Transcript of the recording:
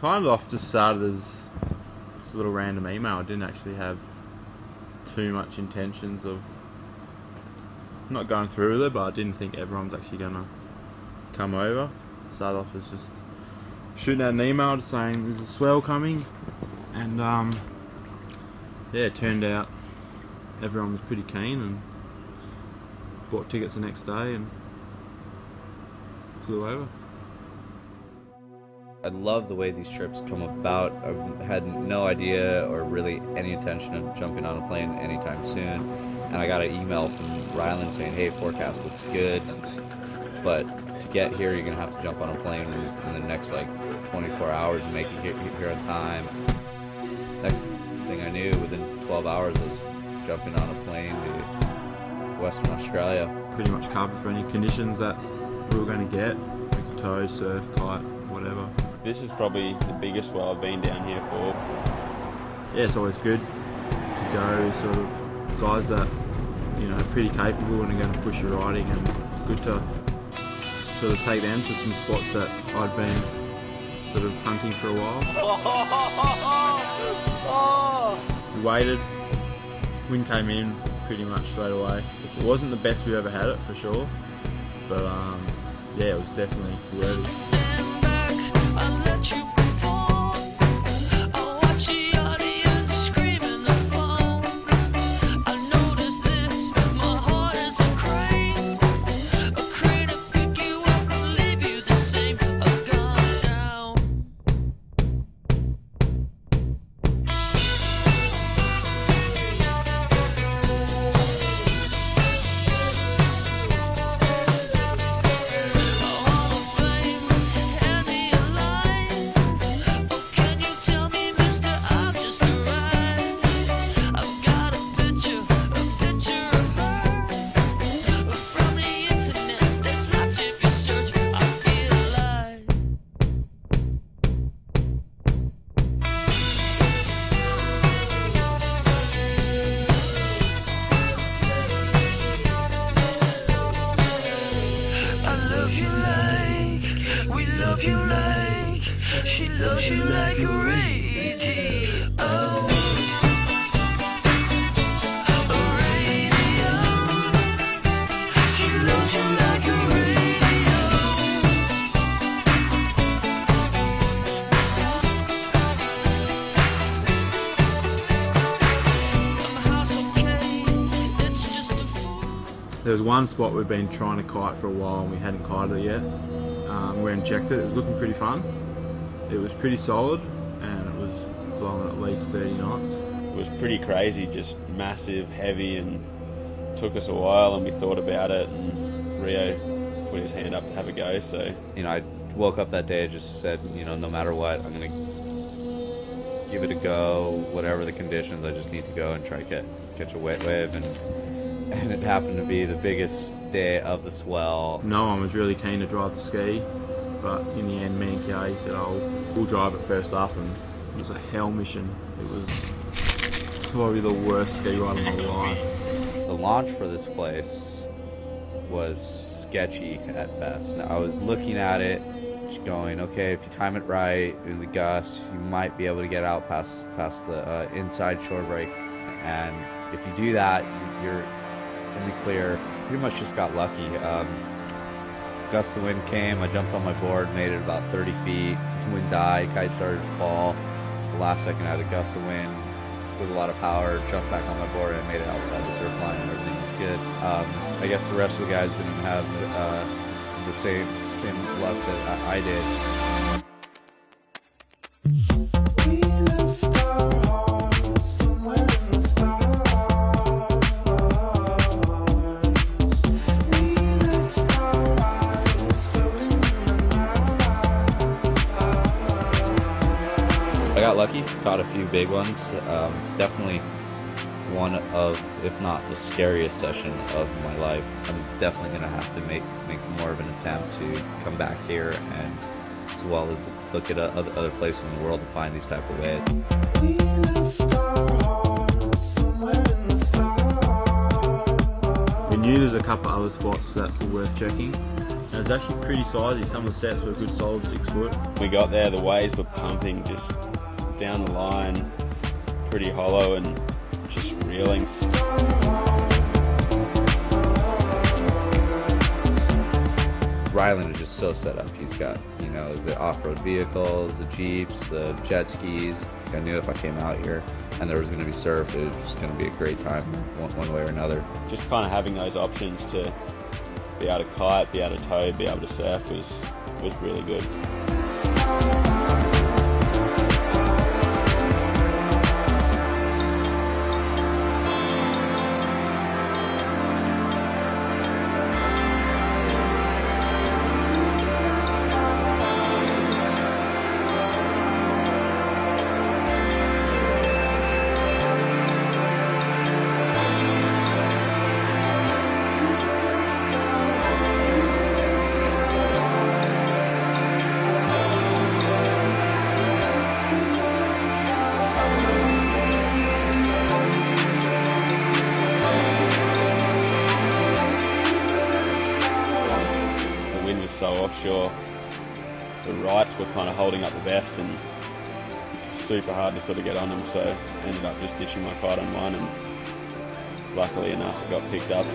kind of off just started as this little random email. I didn't actually have too much intentions of not going through with it, but I didn't think everyone was actually gonna come over. Started off as just shooting out an email saying there's a swell coming, and yeah, it turned out everyone was pretty keen and bought tickets the next day and flew over. I love the way these trips come about. I had no idea or really any intention of jumping on a plane anytime soon, and I got an email from Ryland saying, hey, forecast looks good, but to get here you're going to have to jump on a plane in the next like 24 hours and make it here on time. Next thing I knew, within 12 hours I was jumping on a plane to Western Australia. Pretty much covered for any conditions that we were going to get, like tow, surf, kite, whatever. This is probably the biggest swell I've been down here for. Yeah, it's always good to go sort of guys that, you know, are pretty capable and are going to push your riding, and good to sort of take them to some spots that I'd been sort of hunting for a while. We waited, wind came in pretty much straight away. It wasn't the best we've ever had it, for sure, but yeah, it was definitely worthy. Stand back, I'll let you perform. I'll watch the audience screaming the phone. I notice this, my heart is a crane to pick you up and leave you the same. I've gone down. She loves you like a radio. A radio. She loves you like a radio. House okay, it's just a fool. There was one spot we've been trying to kite for a while and we hadn't kited it yet. We went and checked it. It was looking pretty fun. It was pretty solid and it was blowing at least 30 knots. It was pretty crazy, just massive, heavy, and took us a while, and we thought about it, and Reo put his hand up to have a go. So, you know, I woke up that day and just said, you know, no matter what, I'm going to give it a go, whatever the conditions, I just need to go and try to catch a wet wave. And it happened to be the biggest day of the swell. No one was really keen to drive the ski, but in the end me and Keahi said, oh, we'll drive it first up, and it was a hell mission. It was probably the worst ski ride of my life. The launch for this place was sketchy at best. Now, I was looking at it, just going, okay, if you time it right in the gusts, you might be able to get out past the inside shore break, and if you do that, you're in the clear. Pretty much just got lucky. Gust of wind came, I jumped on my board, made it about 30 feet, the wind died, kite started to fall. The last second I had a gust of wind with a lot of power, jumped back on my board and made it outside the surf line, and everything was good. I guess the rest of the guys didn't have the same luck that I did. I got lucky, caught a few big ones. Definitely one of, if not the scariest session of my life. I'm definitely going to have to make more of an attempt to come back here, and as well as look at other places in the world to find these type of waves. We knew there's a couple other spots that were worth checking, And it was actually pretty sizey. Some of the sets were a good solid 6 foot. We got there, the waves were pumping just down the line, pretty hollow and just reeling. Ryland is just so set up. He's got, you know, the off-road vehicles, the Jeeps, the jet skis. I knew if I came out here and there was going to be surf, it was just going to be a great time one way or another. Just kind of having those options to be able to kite, be able to tow, be able to surf was really good. So offshore, the rights were kind of holding up the best and super hard to sort of get on them, so I ended up just ditching my kite on one, and luckily enough it got picked up.